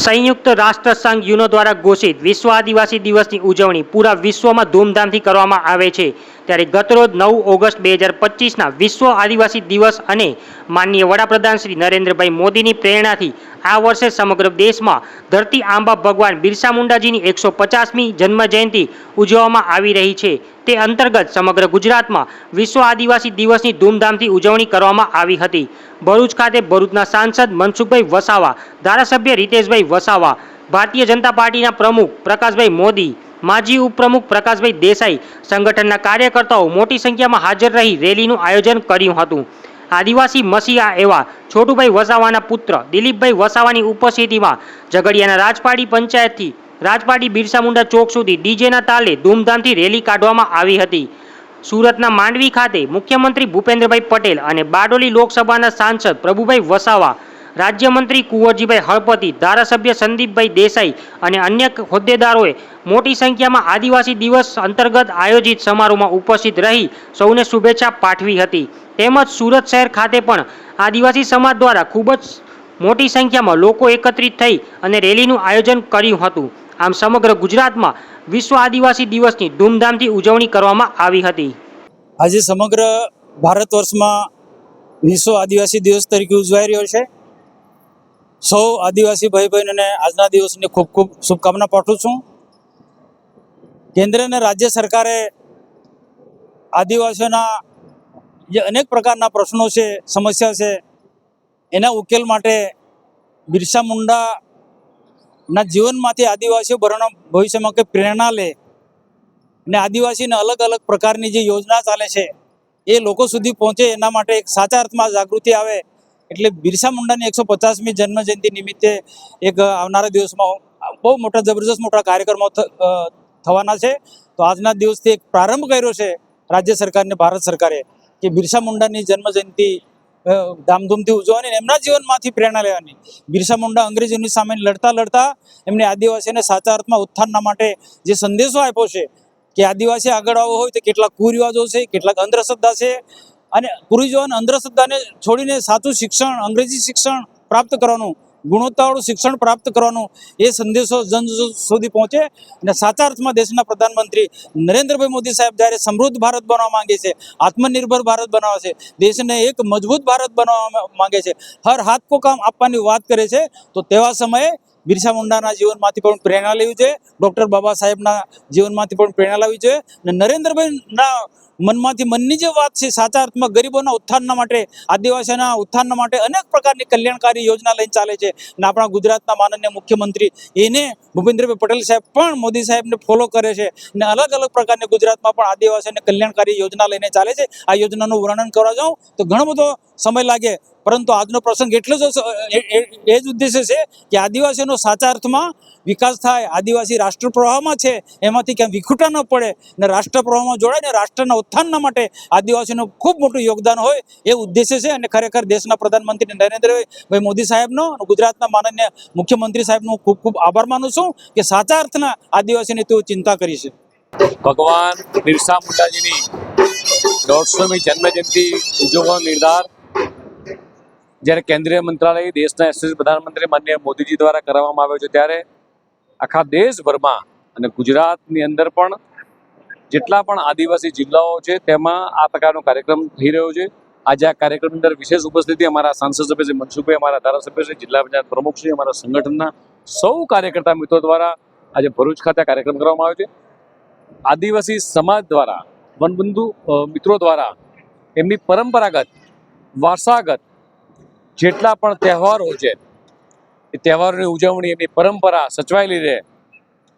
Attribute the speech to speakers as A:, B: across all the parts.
A: સંયુક્ત રાષ્ટ્ર સંઘ યુનો દ્વારા ઘોષિત વિશ્વ આદિવાસી દિવસની ઉજવણી પૂરા વિશ્વમાં ધૂમધામથી કરવામાં આવે છે ત્યારે ગતરોજ 9 ઓગસ્ટ 2025ના વિશ્વ આદિવાસી દિવસ અને માનનીય વડાપ્રધાન શ્રી નરેન્દ્રભાઈ મોદીની પ્રેરણાથી આ વર્ષે સમગ્ર દેશમાં ધરતી આંબા ભગવાન બિરસા મુંડાજીની 150મી જન્મજયંતિ ઉજવવામાં આવી રહી છે। તે અંતર્ગત સમગ્ર ગુજરાતમાં વિશ્વ આદિવાસી દિવસની ધૂમધામથી ઉજવણી કરવામાં આવી હતી। ભરૂચ ખાતે ભરૂચના સાંસદ મનસુખભાઈ વસાવા, ધારાસભ્ય રીતેશભાઈ વસાવા, ભારતીય જનતા પાર્ટીના પ્રમુખ પ્રકાશભાઈ મોદી, માજી ઉપપ્રમુખ પ્રકાશભાઈ દેસાઈ, સંગઠનના કાર્યકર્તાઓ મોટી સંખ્યામાં હાજર રહી રેલીનું આયોજન કર્યું હતું। આદિવાસી મસીહા એવા છોટુભાઈ વસાવાના પુત્ર દિલીપભાઈ વસાવાની ઉપસ્થિતિમાં ઝઘડિયાના રાજપાડી પંચાયતથી રાજપાડી બિરસા મુંડા ચોક સુધી ડીજેના તાલે ધૂમધામથી રેલી કાઢવામાં આવી હતી। સુરતના માંડવી ખાતે મુખ્યમંત્રી ભૂપેન્દ્રભાઈ પટેલ અને બારડોલી લોકસભાના સાંસદ પ્રભુભાઈ વસાવા, રાજ્યમંત્રી કુંવરજીભાઈ હળપતિ, ધારાસભ્ય સંદીપભાઈ દેસાઈ અને અન્ય હોદ્દેદારોએ મોટી સંખ્યામાં આદિવાસી દિવસ અંતર્ગત આયોજિત સમારોહમાં ઉપસ્થિત રહી સૌને શુભેચ્છા પાઠવી હતી। તેમજ સુરત શહેર ખાતે પણ આદિવાસી સમાજ દ્વારા ખૂબ જ મોટી સંખ્યામાં લોકો એકત્રિત થઈ અને રેલીનું આયોજન કર્યું હતું। આમ સમગ્ર ગુજરાતમાં વિશ્વ આદિવાસી દિવસની ધૂમધામથી ઉજવણી કરવામાં આવી હતી।
B: આજે સમગ્ર ભારત વર્ષમાં વિશ્વ આદિવાસી દિવસ તરીકે ઉજવાઈ રહ્યો છે। સૌ આદિવાસી ભાઈ બહેનોને આજના દિવસની ખૂબ ખૂબ શુભકામના પાઠવું છું। કેન્દ્ર અને રાજ્ય સરકારે આદિવાસીઓના જે અનેક પ્રકારના પ્રશ્નો છે, સમસ્યા છે, એના ઉકેલ માટે બિરસા મુંડાના જીવનમાંથી આદિવાસીઓ ભવિષ્યમાં કંઈ પ્રેરણા લે અને આદિવાસીને અલગ અલગ પ્રકારની જે યોજના ચાલે છે એ લોકો સુધી પહોંચે, એના માટે એક સાચા અર્થમાં જાગૃતિ આવે એટલે બિરસા મુંડાની 150મી જન્મજયંતિ નિમિત્તે એક આવનારા દિવસમાં બહુ મોટા જબરજસ્ત મોટા કાર્યક્રમો થવાના છે। તો આજના દિવસથી એક પ્રારંભ કર્યો છે રાજ્ય સરકારને, ભારત સરકારે, કે બિરસા મુંડાની જન્મજયંતિ ધામધૂમથી ઉજવવાની, એમના જીવનમાંથી પ્રેરણા લેવાની। બિરસા મુંડા અંગ્રેજોની સામે લડતા એમને આદિવાસીને સાચા અર્થમાં ઉત્થાનના માટે જે સંદેશો આપ્યો છે કે આદિવાસી આગળ આવવો હોય તો કેટલાક કુરિવાજો છે, કેટલાક અંધશ્રદ્ધા છે, અને કુરિવાજો અને અંધશ્રદ્ધાને છોડીને સાચું શિક્ષણ, અંગ્રેજી શિક્ષણ પ્રાપ્ત કરવાનું, ગુણવત્તાવાળું શિક્ષણ પ્રાપ્ત કરવાનું, એ સંદેશો જન સુધી પહોંચે અને સાચા અર્થમાં દેશના પ્રધાનમંત્રી નરેન્દ્રભાઈ મોદી સાહેબ જ્યારે સમૃદ્ધ ભારત બનાવવા માંગે છે, આત્મનિર્ભર ભારત બનાવે છે, દેશને એક મજબૂત ભારત બનાવવા માંગે છે, હર હાથ કો કામ આપવાની વાત કરે છે, તો તેવા સમયે બિરસા મુંડાના જીવનમાંથી પણ પ્રેરણા લેવી જોઈએ, ડૉક્ટર બાબા સાહેબના જીવનમાંથી પણ પ્રેરણા લેવી જોઈએ અને નરેન્દ્રભાઈના મનની જે વાત છે સાચા અર્થમાં ગરીબોના ઉત્થાનના માટે, આદિવાસીઓના ઉત્થાનના માટે અનેક પ્રકારની કલ્યાણકારી યોજના લઈને ચાલે છે અને આપણા ગુજરાતના માનનીય મુખ્યમંત્રી એને ભૂપેન્દ્રભાઈ પટેલ સાહેબ પણ મોદી સાહેબને ફોલો કરે છે અને અલગ અલગ પ્રકારની ગુજરાતમાં પણ આદિવાસીઓને કલ્યાણકારી યોજના લઈને ચાલે છે। આ યોજનાનું વર્ણન કરવા જાઉં તો ઘણો બધો સમય લાગે, પરંતુ આજનો પ્રસંગ એટલો જ એ જ ઉદ્દેશ્ય છે કે આદિવાસીઓનો સાચા અર્થમાં વિકાસ થાય, આદિવાસી રાષ્ટ્ર પ્રવાહમાં છે એમાંથી ક્યાં વિખૂટા ન પડે અને રાષ્ટ્ર પ્રવાહમાં જોડાય ને રાષ્ટ્રના ઉત્થાનના માટે આદિવાસીઓનું ખૂબ મોટું યોગદાન હોય એ ઉદ્દેશ્ય છે। અને ખરેખર દેશના પ્રધાનમંત્રી નરેન્દ્રભાઈ મોદી સાહેબનો અને ગુજરાતના માનનીય મુખ્યમંત્રી સાહેબનો ખૂબ ખૂબ આભાર માનું છું કે સાચા અર્થના આદિવાસીની તેઓ ચિંતા કરી છે।
C: ભગવાન બિરસા મુંડાજીની 150મી જન્મજયંતિ ઉજવવાનો નિર્ધાર જ્યારે કેન્દ્રીય મંત્રાલય, દેશના યશસ્વી પ્રધાનમંત્રી માનનીય મોદીજી દ્વારા કરવામાં આવ્યો છે, ત્યારે આખા દેશભરમાં અને ગુજરાતની અંદર પણ જેટલા પણ આદિવાસી જિલ્લાઓ છે તેમાં આ પ્રકારનો કાર્યક્રમ થઈ રહ્યો છે। આજે આ કાર્યક્રમની અંદર વિશેષ ઉપસ્થિતિ અમારા સાંસદ સભ્ય શ્રી મનસુખભાઈ, અમારા ધારાસભ્ય શ્રી, જિલ્લા પંચાયત પ્રમુખ શ્રી, અમારા સંગઠનના સૌ કાર્યકર્તા મિત્રો દ્વારા આજે ભરૂચ ખાતે કાર્યક્રમ કરવામાં આવ્યો છે। આદિવાસી સમાજ દ્વારા, વનબંધુ મિત્રો દ્વારા એમની પરંપરાગત, વારસાગત જેટલા પણ તહેવારો છે એ તહેવારોની ઉજવણી, એમની પરંપરા સચવાયેલી રહે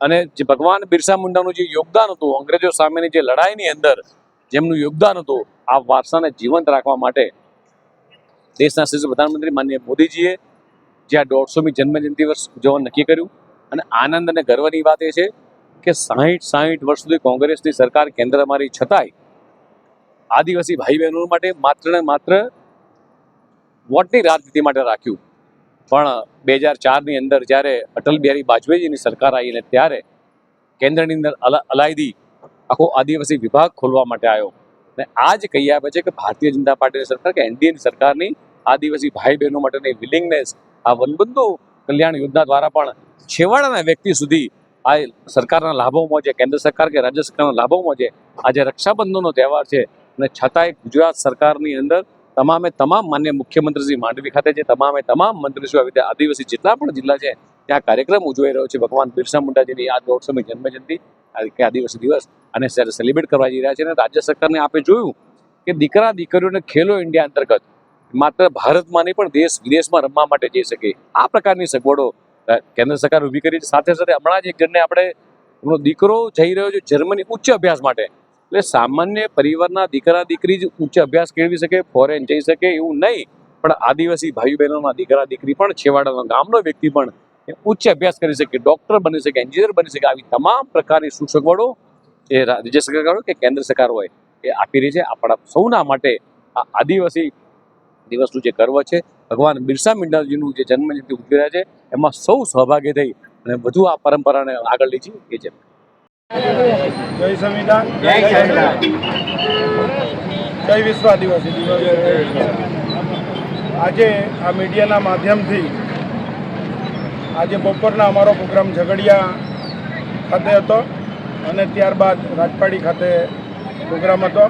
C: અને જે ભગવાન બિરસા મુંડાનું જે યોગદાન હતું, અંગ્રેજો સામેની જે લડાઈની અંદર જેમનું યોગદાન હતું, આ વારસાને જીવંત રાખવા માટે દેશના શ્રી પ્રધાનમંત્રી માનનીય મોદીજીએ જે આ 150મી જન્મજયંતિ વર્ષ ઉજવવાનું નક્કી કર્યું અને આનંદ અને ગર્વની વાત એ છે કે 60 વર્ષ સુધી કોંગ્રેસની સરકાર કેન્દ્રમાં રહી છતાંય આદિવાસી ભાઈ બહેનો માટે માત્ર ને માત્ર વોટની રાજનીતિ માટે રાખ્યું, પણ 2004ની અંદર જ્યારે અટલ બિહારી વાજપેયીજીની સરકાર આવી અને ત્યારે કેન્દ્રની અંદર અલાયદી આખો આદિવાસી વિભાગ ખોલવા માટે આવ્યો અને આ જ કહી આપે છે કે ભારતીય જનતા પાર્ટીની સરકાર કે એનડીએની સરકારની આદિવાસી ભાઈ બહેનો માટેની વિલિંગનેસ, આ વનબંધુ કલ્યાણ યોજના દ્વારા પણ છેવાડાના વ્યક્તિ સુધી આ સરકારના લાભો પહોંચે, કેન્દ્ર સરકાર કે રાજ્ય સરકારના લાભો પહોંચે. આજે રક્ષાબંધનનો તહેવાર છે અને છતાંય ગુજરાત સરકારની અંદર તમામે તમામ માન્ય મુખ્યમંત્રી શ્રી માંડવી ખાતે છે, તમામે તમામ મંત્રીશ્રીઓ આવી રીતે આદિવાસી જેટલા પણ જિલ્લા છે ત્યાં કાર્યક્રમ ઉજવાઈ રહ્યો છે. ભગવાન બિરસા મુંડાજીની આ 150મી જન્મજયંતિ કે આદિવાસી દિવસ અને સેલિબ્રેટ કરવા જઈ રહ્યા છે. અને રાજ્ય સરકારને આપણે જોયું કે દીકરા દીકરીઓને ખેલો ઇન્ડિયા અંતર્ગત માત્ર ભારતમાં નહીં પણ દેશ વિદેશમાં રમવા માટે જઈ શકે આ પ્રકારની સગવડો કેન્દ્ર સરકાર ઊભી કરી છે. સાથે સાથે હમણાં જ એક જણને આપણે એમનો દીકરો જઈ રહ્યો છે જર્મની ઉચ્ચ અભ્યાસ માટે. એટલે સામાન્ય પરિવારના દીકરા દીકરી જ ઉચ્ચ અભ્યાસ કેળવી શકે, ફોરેન જઈ શકે એવું નહીં, પણ આદિવાસી ભાઈ બહેનોના દીકરા દીકરી પણ છેવાડાનો ગામનો વ્યક્તિ પણ ઉચ્ચ અભ્યાસ કરી શકે, ડૉક્ટર બની શકે, એન્જિનિયર બની શકે. આવી તમામ પ્રકારની સુસગવડો એ રાજ્ય સરકાર હોય કે કેન્દ્ર સરકાર હોય એ આપી રહી છે. આપણા સૌના માટે આ આદિવાસી દિવસનું જે ગર્વ છે, ભગવાન બિરસા મુંડાજીનું જે જન્મજયંતિ ઉજવી રહ્યા છે એમાં સૌ સહભાગી થઈ અને વધુ આ પરંપરાને આગળ લઈ જઈએ એ છે.
D: જય સંવિધાન, જય વિશ્વ આદિવાસી દિવસ. આજે આ મીડિયાના માધ્યમથી આજે બપોરના અમારો પ્રોગ્રામ ઝઘડિયા ખાતે હતો અને ત્યારબાદ રાજપાડી ખાતે પ્રોગ્રામ હતો.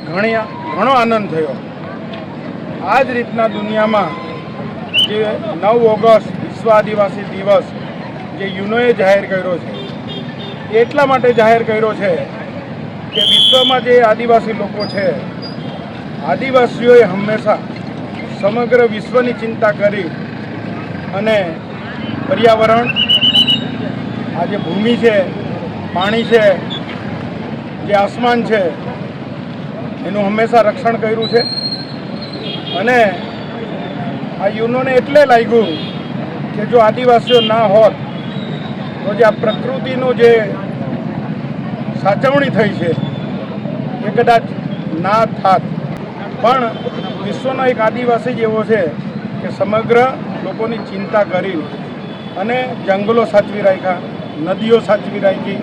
D: ઘણો આનંદ થયો. આ જ રીતના દુનિયામાં જે 9 ઓગસ્ટ વિશ્વ આદિવાસી દિવસ જે યુનોએ જાહેર કર્યો છે, એટલા માટે જાહેર કર્યો છે કે વિશ્વમાં જે આદિવાસી લોકો છે, આદિવાસીઓએ હંમેશા સમગ્ર વિશ્વની ચિંતા કરી અને પર્યાવરણ, આ જે ભૂમિ છે, પાણી છે, જે આસમાન છે, એનું હંમેશા રક્ષણ કર્યું છે. અને આ યુનોને એટલે લાગ્યું કે જો આદિવાસીઓ ના હોત તો જે આ પ્રકૃતિનું જે સાચવણી થઈ છે એ કદાચ ના થાત. પણ વિશ્વનો એક આદિવાસી જ એવો છે કે સમગ્ર લોકોની ચિંતા કરી અને જંગલો સાચવી રાખ્યા, નદીઓ સાચવી રાખી,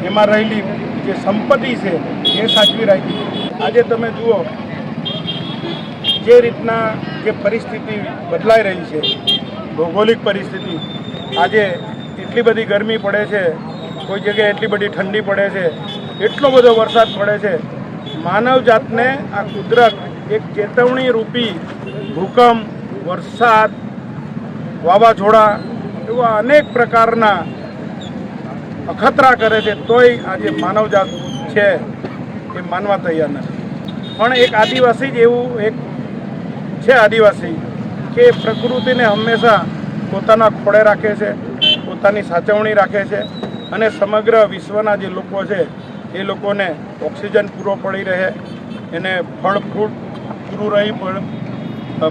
D: એમાં રહેલી જે સંપત્તિ છે એ સાચવી રાખી. આજે તમે જુઓ જે રીતના જે પરિસ્થિતિ બદલાઈ રહી છે, ભૌગોલિક પરિસ્થિતિ, આજે એટલી બધી ગરમી પડે છે, કોઈ જગ્યાએ એટલી બધી ઠંડી પડે છે, એટલો બધો વરસાદ પડે છે. માનવ જાતને આ કુદરત એક ચેતવણી રૂપી ભૂકંપ, વરસાદ, વાવાઝોડા એવા અનેક પ્રકારના અખતરા કરે છે, તોય આજે માનવજાત છે એ માનવા તૈયાર નથી. પણ એક આદિવાસી જ એવું એક છે આદિવાસી કે પ્રકૃતિને હંમેશા પોતાના ખોળે રાખે છે, પોતાની સાચવણી રાખે છે અને સમગ્ર વિશ્વના જે લોકો છે એ લોકોને ઓક્સિજન પૂરો પડી રહે, એને ફળ ફ્રૂટ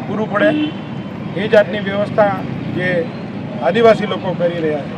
D: પૂરું પડે એ જાતની વ્યવસ્થા જે આદિવાસી લોકો કરી રહ્યા છે.